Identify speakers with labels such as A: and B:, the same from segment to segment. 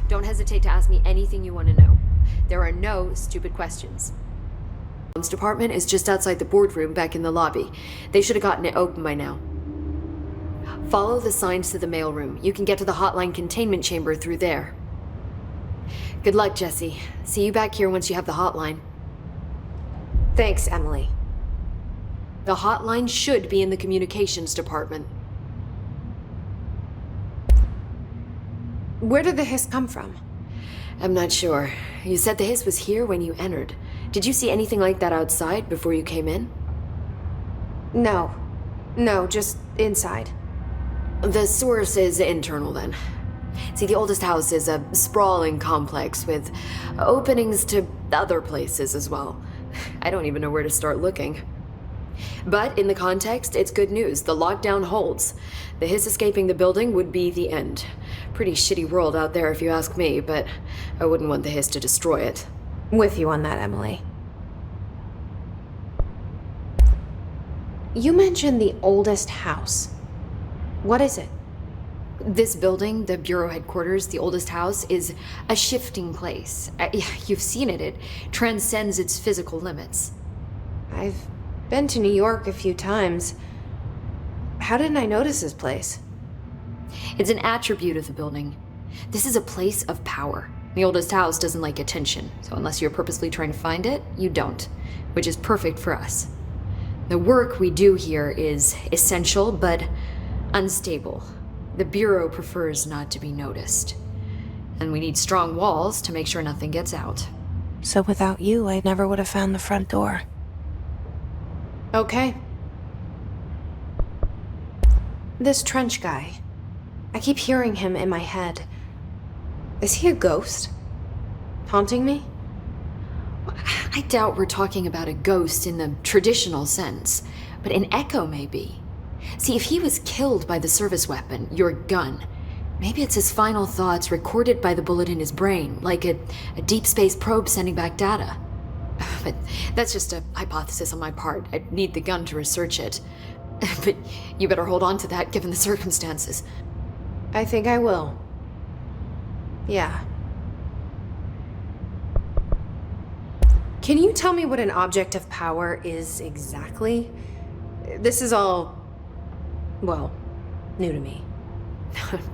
A: Don't hesitate to ask me anything you want to know. There are no stupid questions. The department is just outside the boardroom back in the lobby. They should have gotten it open by now. Follow the signs to the mailroom. You can get to the hotline containment chamber through there. Good luck, Jesse. See you back here once you have the hotline.
B: Thanks, Emily.
A: The hotline should be in the communications department.
B: Where did the hiss come from?
A: I'm not sure. You said the hiss was here when you entered. Did you see anything like that outside before you came in?
B: No, just inside.
A: The source is internal then. See, the oldest house is a sprawling complex with openings to other places as well. I don't even know where to start looking. But in the context, it's good news. The lockdown holds. The hiss escaping the building would be the end. Pretty shitty world out there if you ask me, but I wouldn't want the hiss to destroy it.
B: With you on that, Emily. You mentioned the oldest house. What is it?
A: This building, the Bureau headquarters, the oldest house, is a shifting place. You've seen it. It transcends its physical limits.
B: I've been to New York a few times. How didn't I notice this place?
A: It's an attribute of the building. This is a place of power. The oldest house doesn't like attention, so unless you're purposely trying to find it, you don't, which is perfect for us. The work we do here is essential, but unstable. The Bureau prefers not to be noticed. And we need strong walls to make sure nothing gets out.
C: So without you, I never would have found the front door.
B: Okay. This Trench guy. I keep hearing him in my head. Is he a ghost? Haunting me?
A: I doubt we're talking about a ghost in the traditional sense, but an echo maybe. See, if he was killed by the service weapon, your gun, maybe it's his final thoughts recorded by the bullet in his brain, like a deep space probe sending back data. But that's just a hypothesis on my part. I'd need the gun to research it. But you better hold on to that given the circumstances.
B: I think I will. Yeah. Can you tell me what an object of power is exactly? This is all, well, new to me.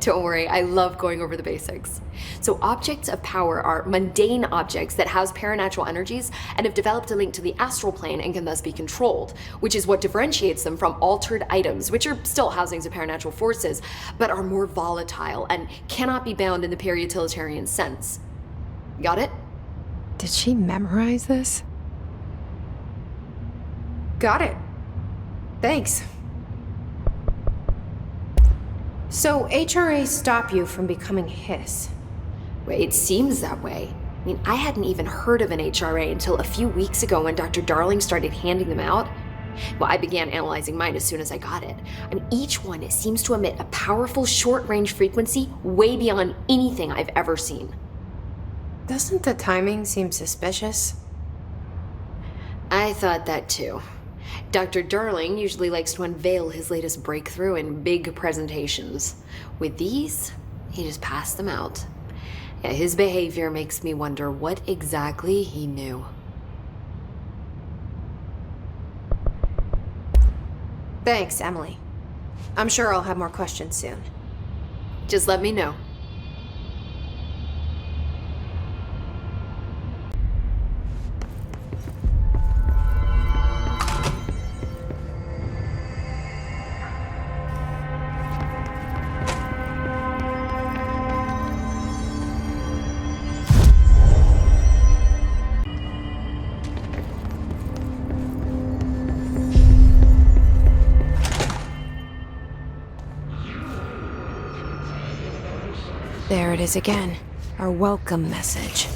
A: Don't worry, I love going over the basics. So objects of power are mundane objects that house paranatural energies and have developed a link to the astral plane and can thus be controlled, which is what differentiates them from altered items, which are still housings of paranatural forces, but are more volatile and cannot be bound in the peri-utilitarian sense. Got it?
C: Did she memorize this?
B: Got it. Thanks. So HRAs stop you from becoming hiss.
A: Well, it seems that way. I mean, I hadn't even heard of an HRA until a few weeks ago when Dr. Darling started handing them out. Well, I began analyzing mine as soon as I got it. I mean, each one seems to emit a powerful short-range frequency way beyond anything I've ever seen.
B: Doesn't the timing seem suspicious?
A: I thought that too. Dr. Darling usually likes to unveil his latest breakthrough in big presentations. With these, he just passed them out. Yeah, his behavior makes me wonder what exactly he knew.
B: Thanks, Emily. I'm sure I'll have more questions soon.
A: Just let me know.
C: There it is again. Our welcome message.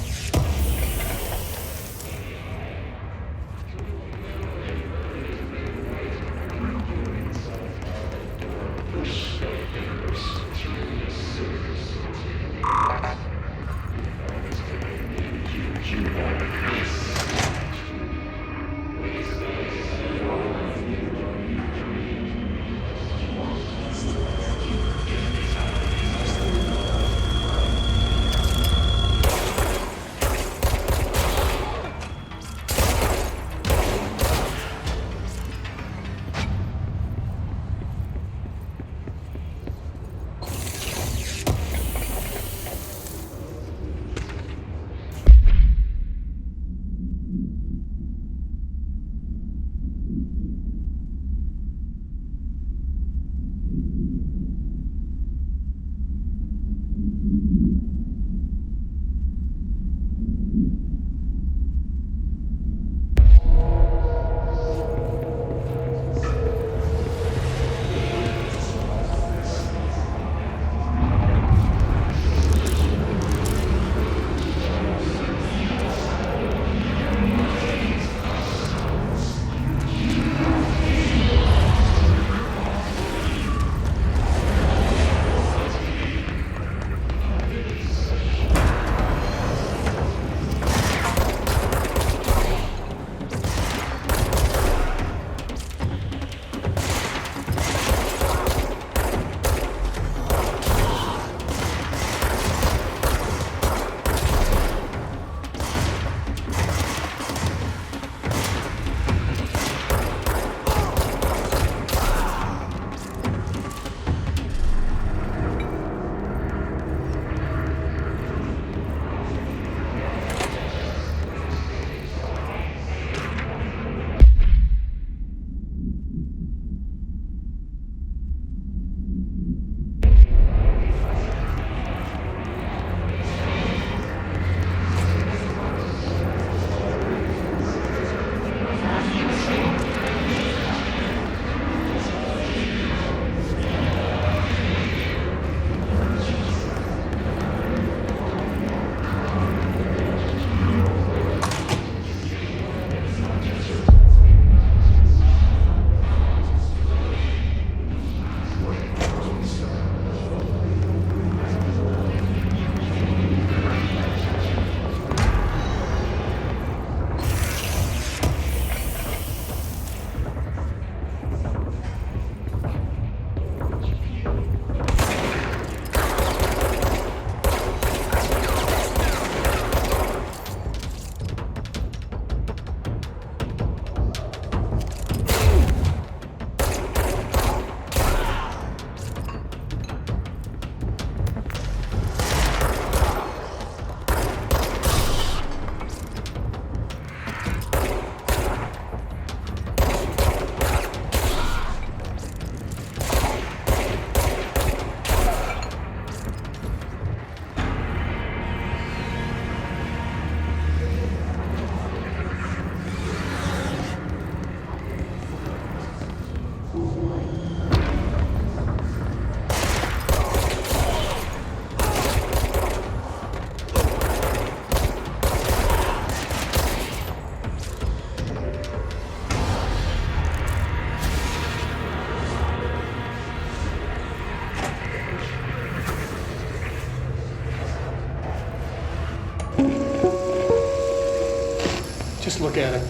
D: Just look at it.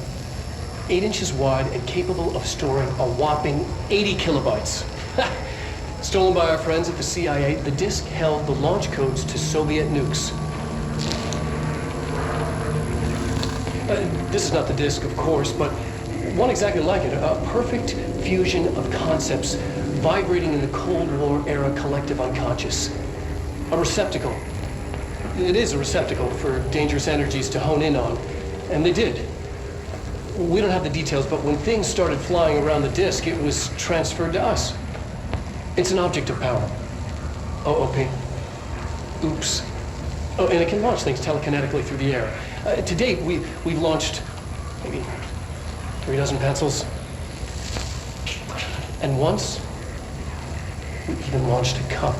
D: 8 inches wide and capable of storing a whopping 80 kilobytes. Stolen by our friends at the CIA, the disk held the launch codes to Soviet nukes. This is not the disk, of course, but one exactly like it. A perfect fusion of concepts vibrating in the Cold War era collective unconscious. A receptacle. It is a receptacle for dangerous energies to hone in on. And they did. We don't have the details, but when things started flying around the disk, it was transferred to us. It's an object of power. OOP. Oops. Oh, and it can launch things telekinetically through the air. To date, we've launched maybe 3 dozen pencils. And once, we even launched a cup.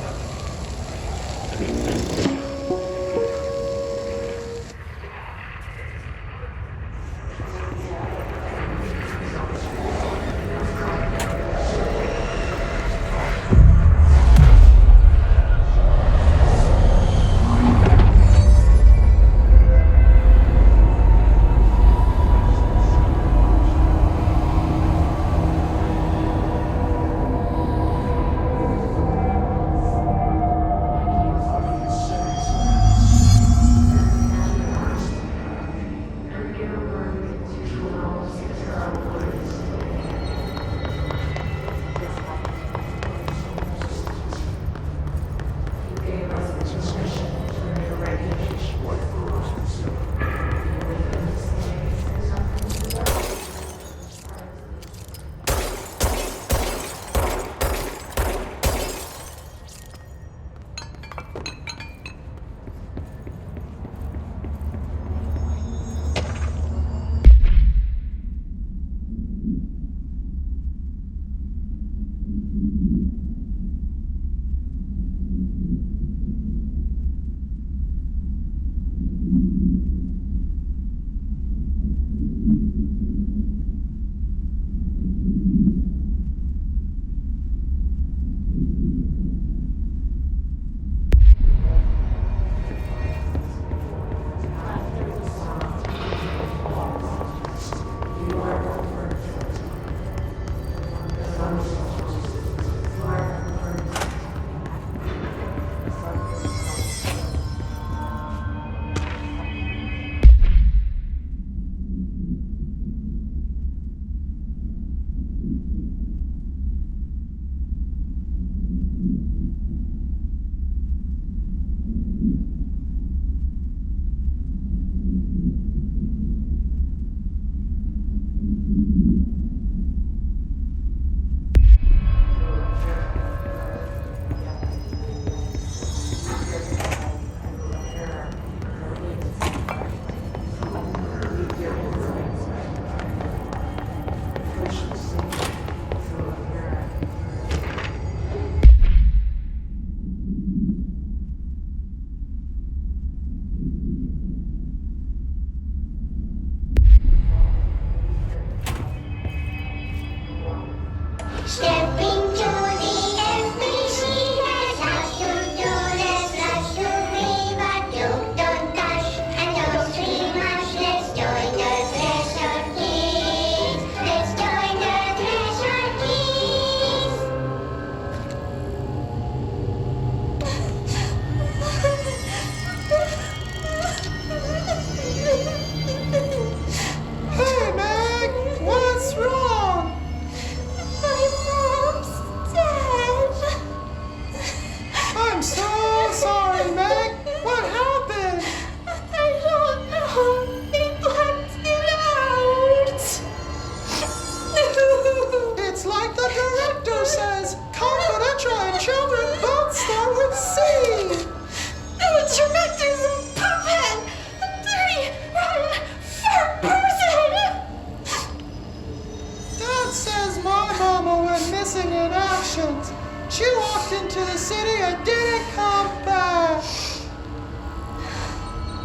E: She walked into the city and didn't come back.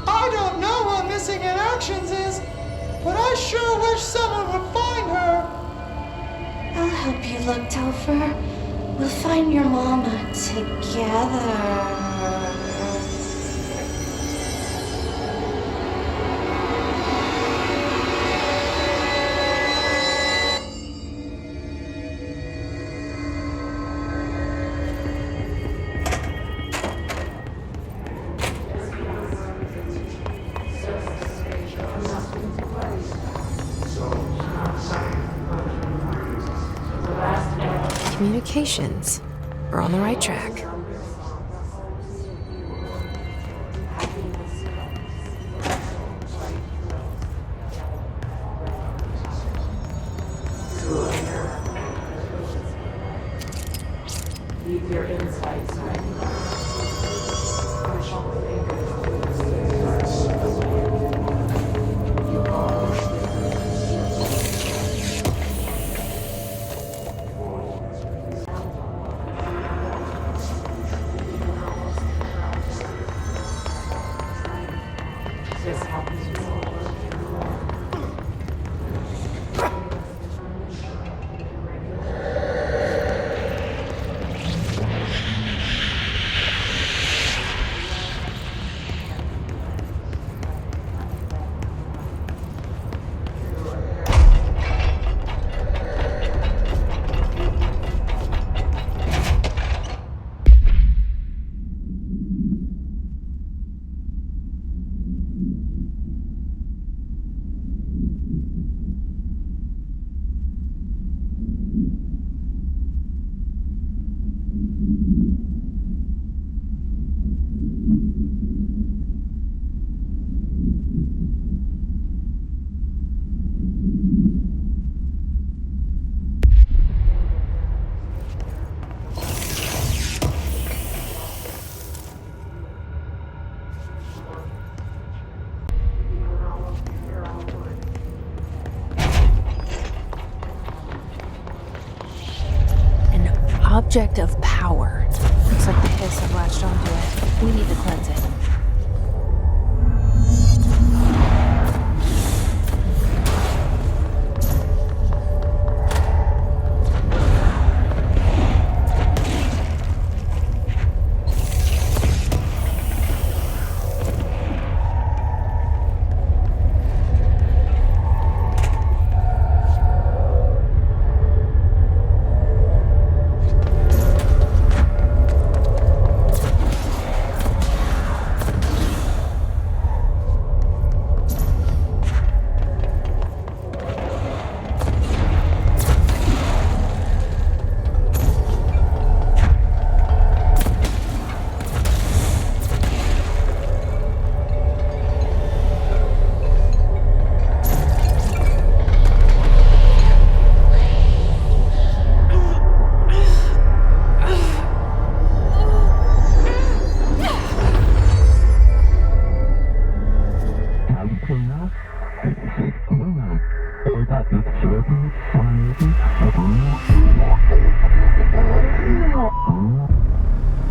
E: I don't know what missing in actions is, but I sure wish someone would find her.
F: I'll help you look, Topher. We'll find your mama together.
C: Communications. We're on the right track. Object of power. Looks like the hiss have latched onto it. We need to cleanse it.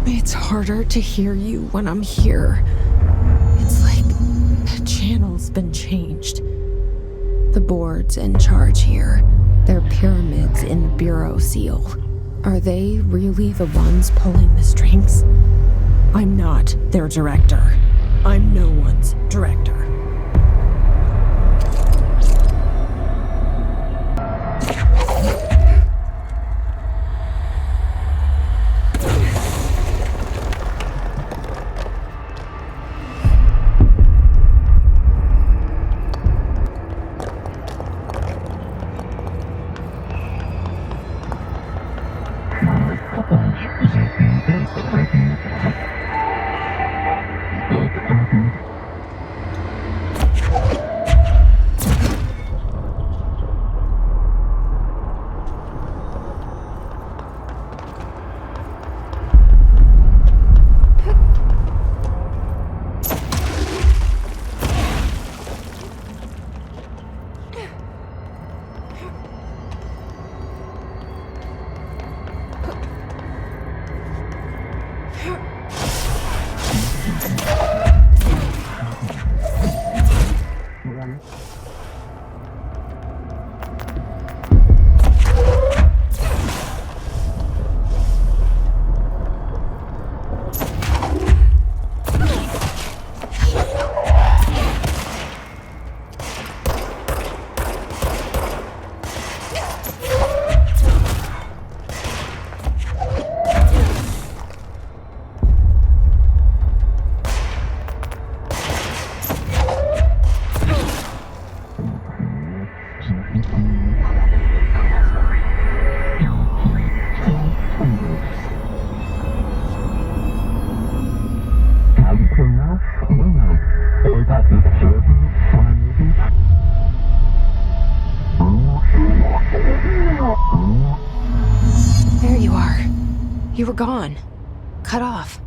C: It's harder to hear you when I'm here. It's like the channel's been changed. The board's in charge here. They're pyramids in the Bureau seal. Are they really the ones pulling the strings? I'm not their director. I'm no one's director. You were gone. Cut off.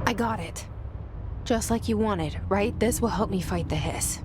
C: I got it. Just like you wanted, right? This will help me fight the hiss.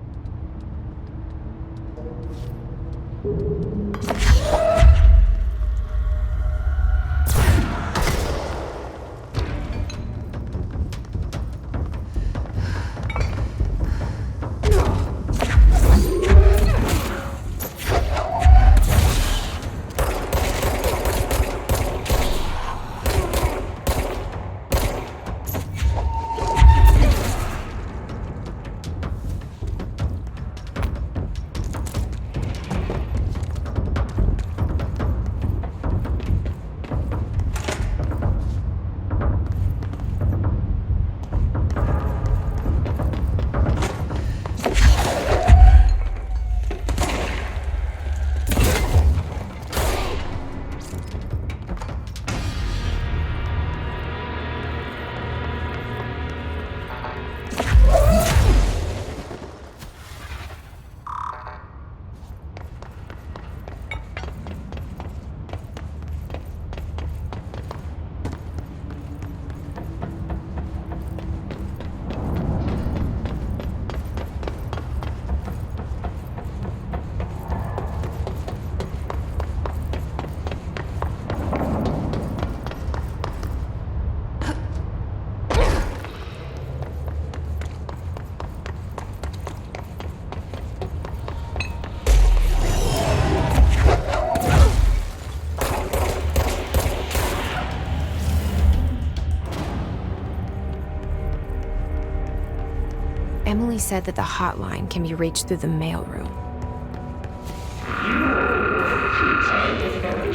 C: Emily said that the hotline can be reached through the mailroom.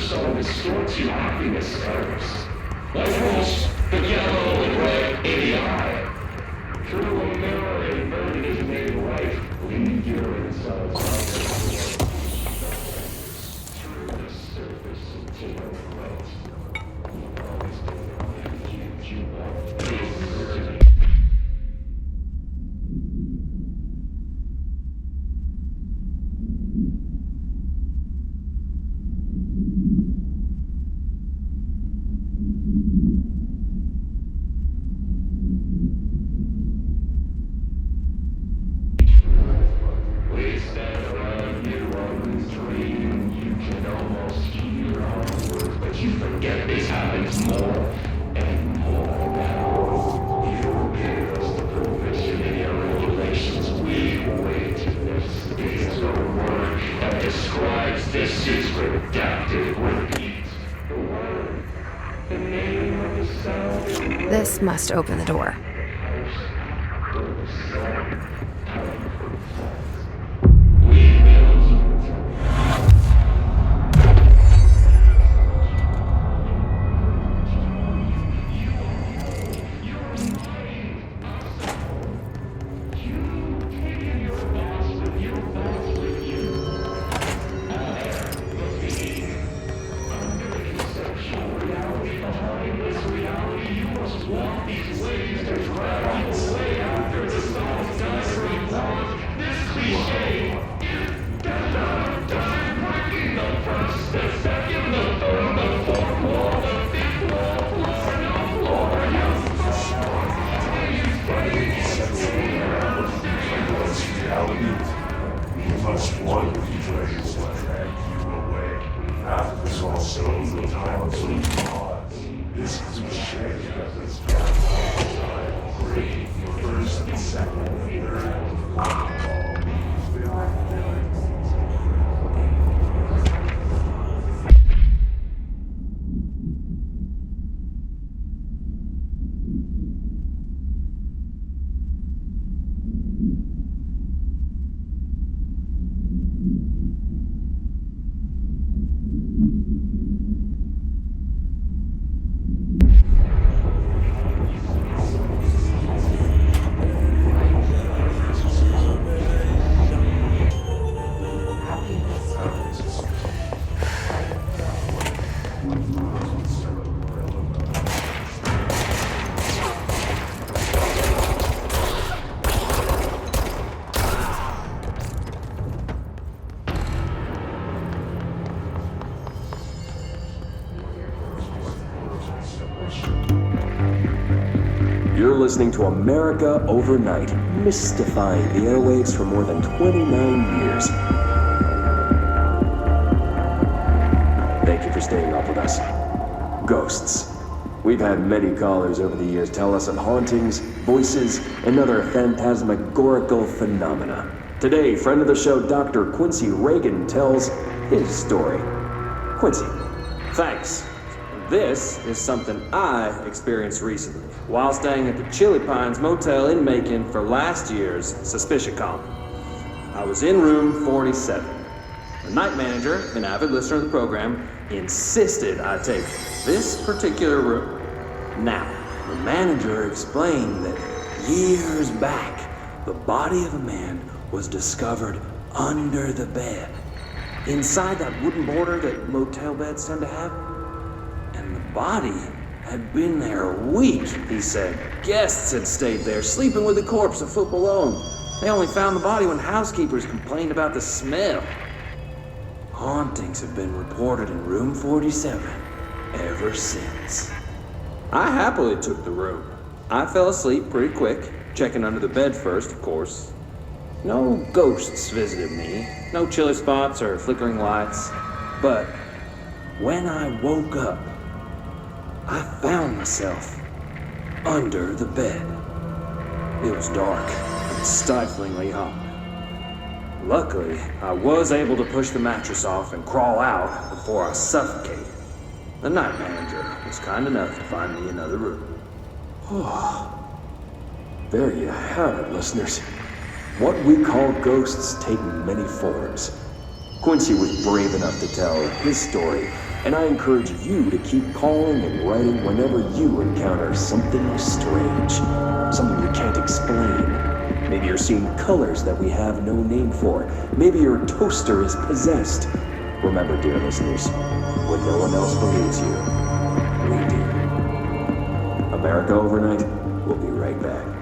G: So distorts your happiness curves. Like those, the yellow and red in the eye. Through a mirror inverted is made right. Leave your insides out. Through the surface until it right. You've always been the refuge you want.
C: This must open the door.
G: Walk these ways to drive you away after the song's done.
H: You're listening to America Overnight, mystifying the airwaves for more than 29 years. Thank you for staying up with us. Ghosts. We've had many callers over the years tell us of hauntings, voices, and other phantasmagorical phenomena. Today, friend of the show, Dr. Quincy Reagan, tells his story. Quincy.
I: Thanks. This is something I experienced recently while staying at the Chili Pines Motel in Macon for last year's SuspiciaCon. I was in room 47. The night manager, an avid listener of the program, insisted I take this particular room. Now, the manager explained that years back, the body of a man was discovered under the bed, inside that wooden border that motel beds tend to have. And the body had been there a week, he said. Guests had stayed there, sleeping with the corpse a foot below them. They only found the body when housekeepers complained about the smell. Hauntings have been reported in room 47 ever since. I happily took the room. I fell asleep pretty quick, checking under the bed first, of course. No ghosts visited me, no chilly spots or flickering lights. But when I woke up, I found myself under the bed. It was dark and stiflingly hot. Luckily, I was able to push the mattress off and crawl out before I suffocated. The night manager was kind enough to find me another room.
H: There you have it, listeners. What we call ghosts take many forms. Quincy was brave enough to tell his story, and I encourage you to keep calling and writing whenever you encounter something strange, something you can't explain. Maybe you're seeing colors that we have no name for. Maybe your toaster is possessed. Remember, dear listeners, when no one else believes you, we do. America Overnight, we'll be right back.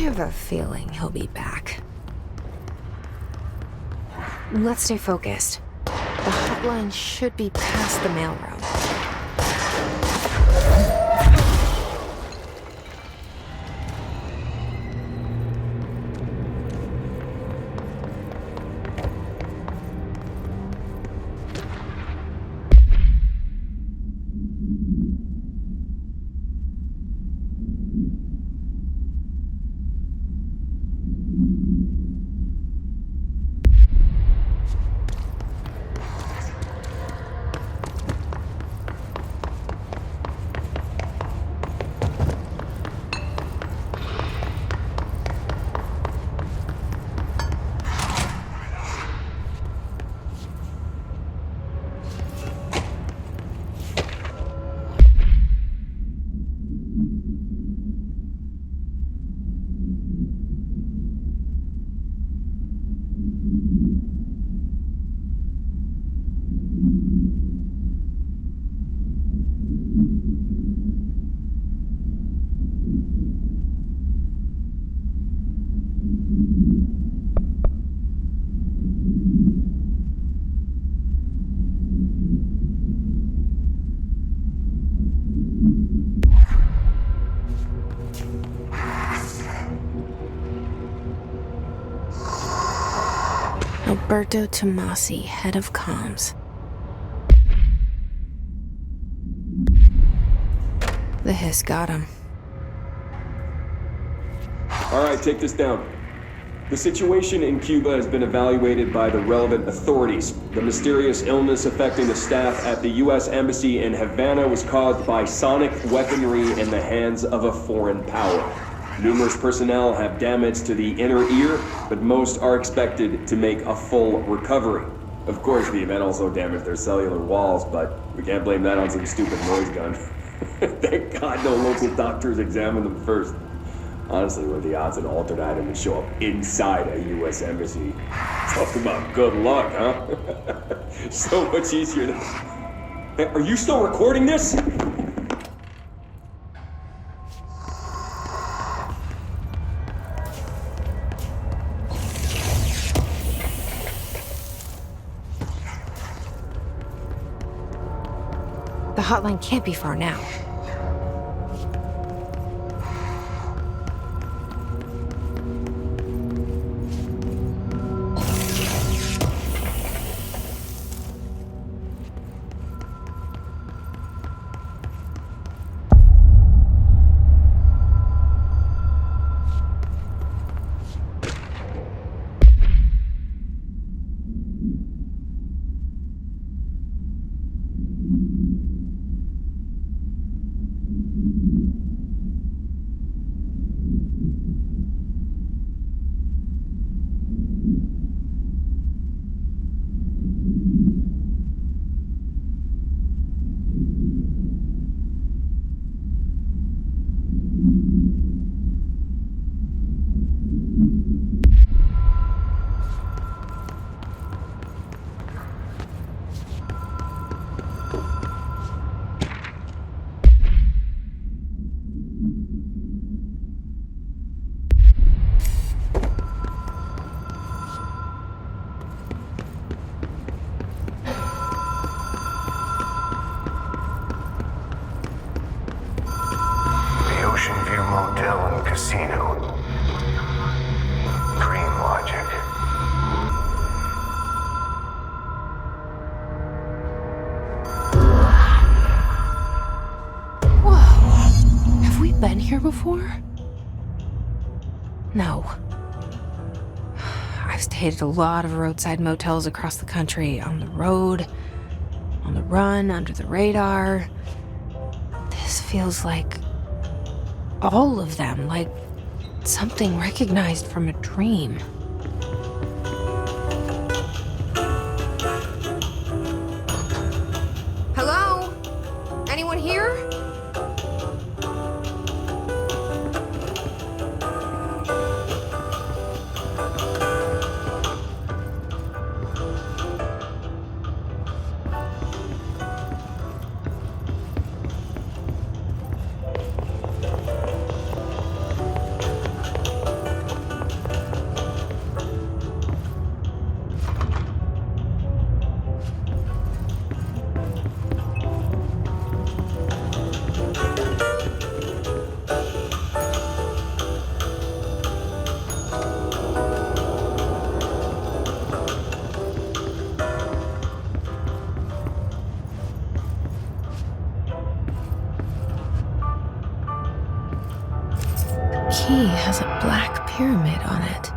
B: have a feeling he'll be back. Let's stay focused. The hotline should be past the mailroom. Alberto Tomasi, head of comms. The hiss got him.
H: All right, take this down. The situation in Cuba has been evaluated by the relevant authorities. The mysterious illness affecting the staff at the U.S. Embassy in Havana was caused by sonic weaponry in the hands of a foreign power. Numerous personnel have damage to the inner ear, but most are expected to make a full recovery. Of course, the event also damaged their cellular walls, but we can't blame that on some stupid noise gun. Thank God no local doctors examined them first. Honestly, what are the odds an altered item would show up inside a U.S. embassy? Talk about good luck, huh? So much easier than... Hey, are you still recording this?
B: The hotline can't be far now.
J: Casino. Dream logic.
B: Whoa. Have we been here before? No. I've stayed at a lot of roadside motels across the country, on the road, on the run, under the radar. This feels like all of them, like something recognized from a dream. Hello? Anyone here?
C: key has a black pyramid on it.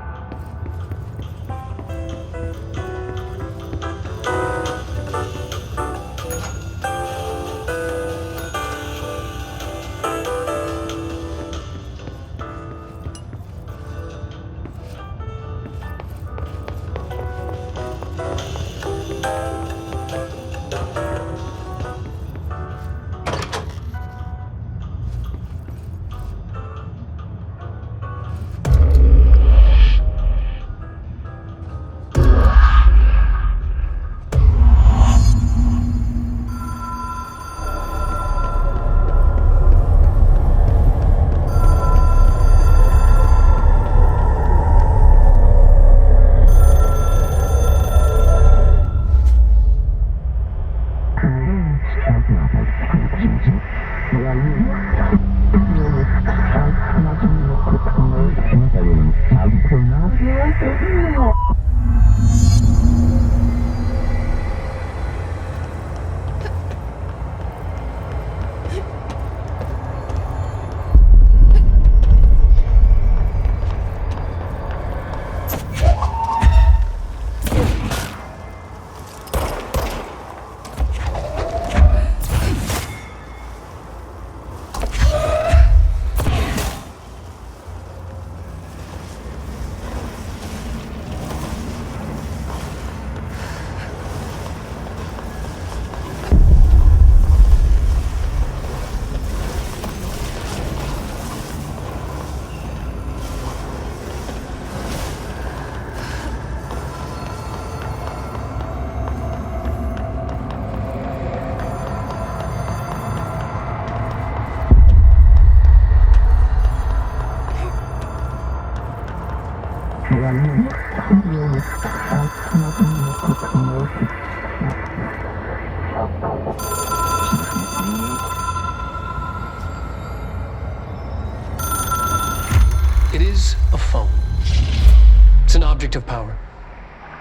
D: It is a phone. It's an object of power.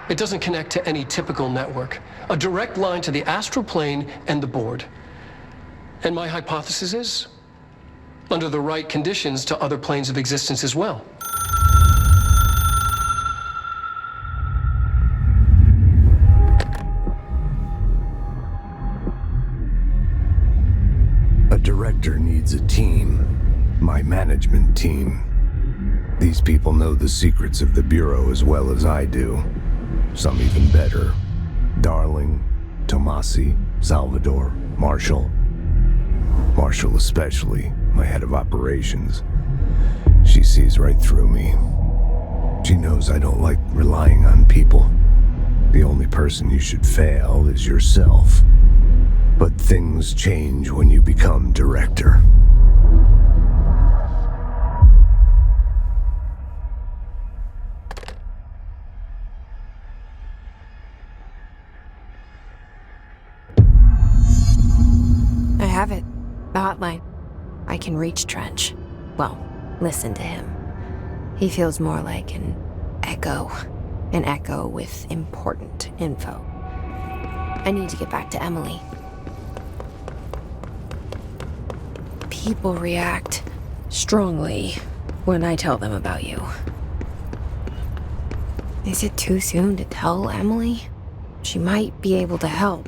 D: It doesn't connect to any typical network. A direct line to the astral plane and the board. And my hypothesis is, under the right conditions, to other planes of existence as well.
J: A director needs a team. My management team. These people know the secrets of the Bureau as well as I do. Some even better. Darling, Tomasi, Salvador, Marshall. Marshall especially, my head of operations. She sees right through me. She knows I don't like relying on people. The only person you should fail is yourself. But things change when you become director.
B: I have it. The hotline. I can reach Trench. Well, listen to him. He feels more like an echo. An echo with important info. I need to get back to Emily. People react strongly when I tell them about you. Is it too soon to tell Emily? She might be able to help.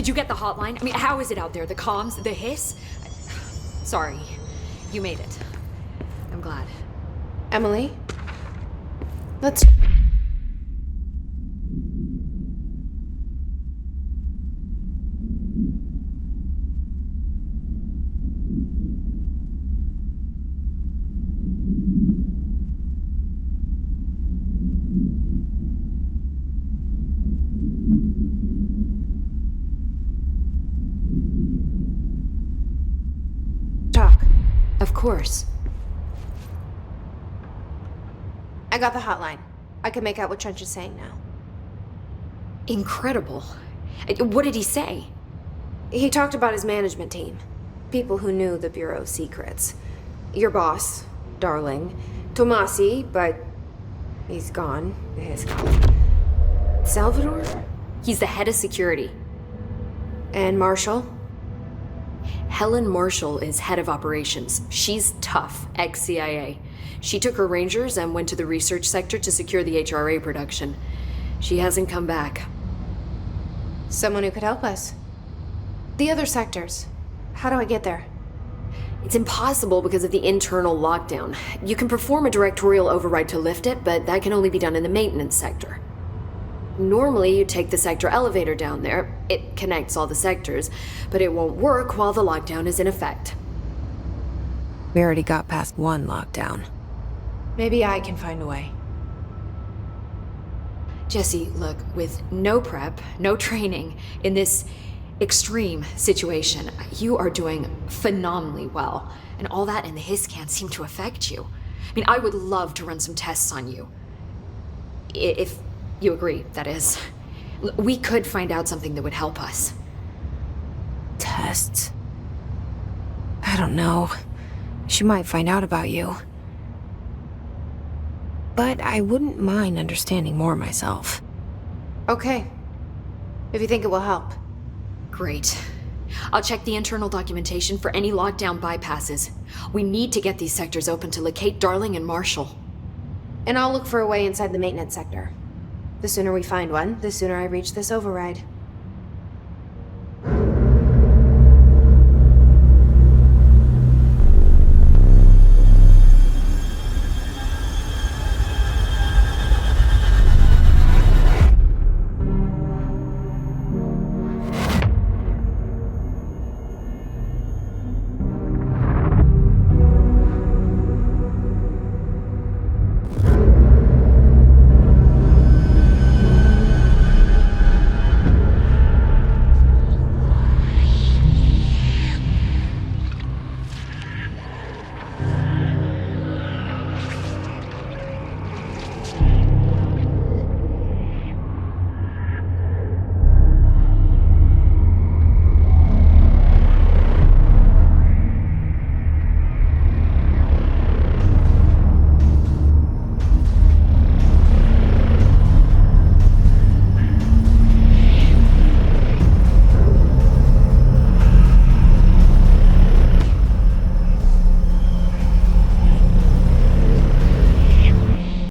A: Did you get the hotline? I mean, how is it out there? The comms? The hiss? Sorry. You made it. I'm glad.
B: Emily? Let's... talk.
A: Of course.
B: I got the hotline. I can make out what Trench is saying now.
A: Incredible. What did he say?
B: He talked about his management team. People who knew the Bureau's secrets. Your boss, Darling. Tomasi, but he's gone. He's gone. Salvador?
A: He's the head of security.
B: And Marshall?
A: Helen Marshall is head of operations. She's tough, ex-CIA. She took her Rangers and went to the research sector to secure the HRA production. She hasn't come back.
B: Someone who could help us. The other sectors. How do I get there?
A: It's impossible because of the internal lockdown. You can perform a directorial override to lift it, but that can only be done in the maintenance sector. Normally, you take the sector elevator down there. It connects all the sectors, but it won't work while the lockdown is in effect.
B: We already got past one lockdown. Maybe I can find a way.
A: Jesse, look, with no prep, no training, in this extreme situation, you are doing phenomenally well. And all that in the hiss can't seem to affect you. I mean, I would love to run some tests on you. If you agree, that is. We could find out something that would help us.
B: Tests? I don't know. She might find out about you. But I wouldn't mind understanding more myself. Okay. If you think it will help.
A: Great. I'll check the internal documentation for any lockdown bypasses. We need to get these sectors open to locate Darling and Marshall.
B: And I'll look for a way inside the maintenance sector. The sooner we find one, the sooner I reach this override.